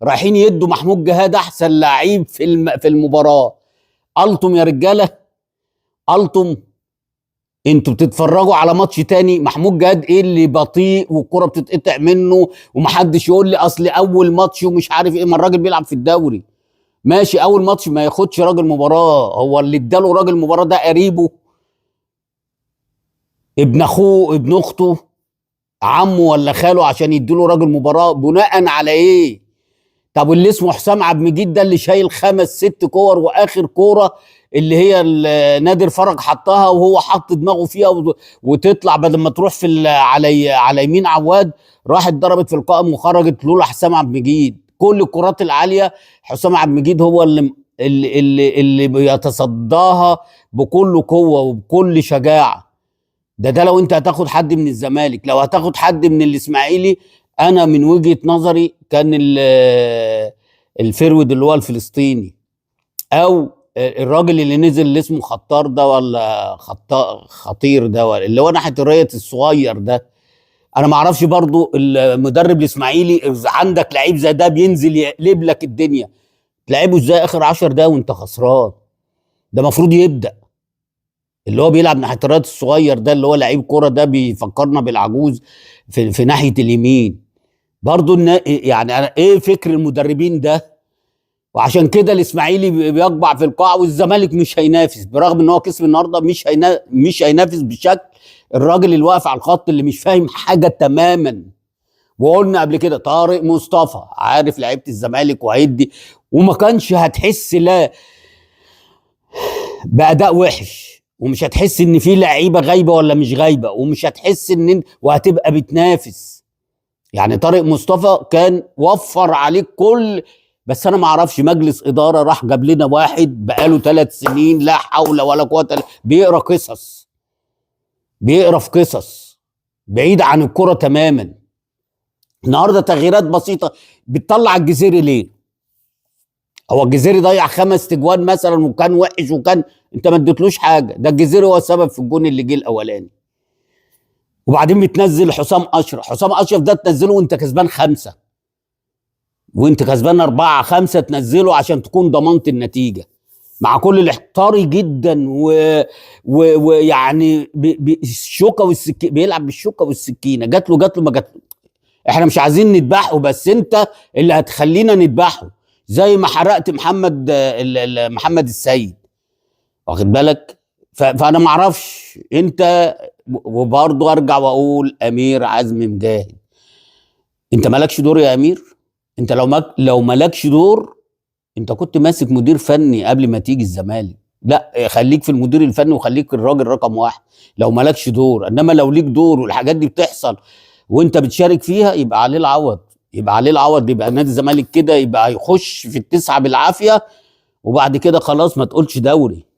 رايحين يدوا محمود جهاد احسن لعيب في المباراه. قلتم يا رجاله، قلتم. انتوا بتتفرجوا على ماتش تاني محمود جهاد ايه اللي بطيء والكره بتتقطع منه، ومحدش يقول لي اصل اول ماتش ومش عارف ايه، ما الراجل بيلعب في الدوري. ماشي اول ماتش ما ياخدش راجل مباراه، هو اللي اداله راجل مباراه ده قريبه، ابن اخوه، ابن اخته، عمه ولا خاله، عشان يديله راجل مباراه بناء على ايه؟ طب واللي اسمه حسام عبد المجيد ده اللي شايل 5 6 كور، واخر كوره اللي هي نادر فرج حطها وهو حط دماغه فيها وتطلع بدل ما تروح على يمين عواد، راحت ضربت في القائم وخرجت لولا حسام عبد المجيد. كل الكرات العاليه حسام عبد المجيد هو اللي بيتصداها بكل قوه وبكل شجاعه. ده لو انت هتاخد حد من الزمالك. لو هتاخد حد من الاسماعيلي، انا من وجهة نظري كان الفيرود اللي هو الفلسطيني، او الراجل اللي نزل اللي اسمه خطار ده ولا خطير ده، ولا اللي هو ناحية الريت الصغير ده. انا ما اعرفش برضو المدرب الاسماعيلي اذا عندك لعيب زي ده بينزل يقلب لك الدنيا، تلعبه ازاي اخر 10 دقايق وانت خسران؟ ده المفروض يبدأ اللي هو بيلعب ناحيه الرايت الصغير ده، اللي هو لعيب كوره ده بيفكرنا بالعجوز في ناحيه اليمين. برضو يعني ايه فكر المدربين ده؟ وعشان كده الاسماعيلي بيقبع في القاع، والزمالك مش هينافس برغم ان هو كسب النهارده، مش هينافس بشكل. الراجل اللي واقف على الخط اللي مش فاهم حاجه تماما. وقلنا قبل كده طارق مصطفى عارف لعيبه الزمالك وهيدي، وما كانش هتحس لا بأداء وحش، ومش هتحس ان في لعيبه غايبه ولا مش غايبه، ومش هتحس وهتبقى بتنافس. يعني طارق مصطفى كان وفر عليك كل. بس انا ما اعرفش مجلس اداره راح جاب لنا واحد بقاله 3 سنين لا حول ولا قوه بيقرا قصص، بيقرا في قصص بعيد عن الكره تماما. النهارده تغييرات بسيطه بتطلع الجزيري ليه؟ هو الجزيري ضيع 5 تجوان مثلا وكان وحش، وكان انت ما اديتلوش حاجه، ده الجزيري هو السبب في الجون اللي جه الاولاني. وبعدين بتنزل حسام اشرف ده تنزله وانت كسبان 5 وانت كسبان 4 5، تنزله عشان تكون ضمنت النتيجه مع كل الاحتري جدا ويعني الشوكه والسكينه، بيلعب بالشوكه والسكينه، جات له ما جات له. احنا مش عايزين نذبحه، بس انت اللي هتخلينا نذبحه زي ما حرقت محمد السيد، واخد بالك؟ فانا ما اعرفش انت. وبرضه ارجع واقول امير عزمي مجاهد، انت مالكش دور يا امير. انت لو مالكش دور انت كنت ماسك مدير فني قبل ما تيجي الزمالك. لا خليك في المدير الفني وخليك الراجل رقم 1 لو مالكش دور. انما لو ليك دور والحاجات دي بتحصل وانت بتشارك فيها، يبقى عليه العوض، يبقى نادي الزمالك كده يبقى هيخش في ال9 بالعافيه، وبعد كده خلاص ما تقولش دوري.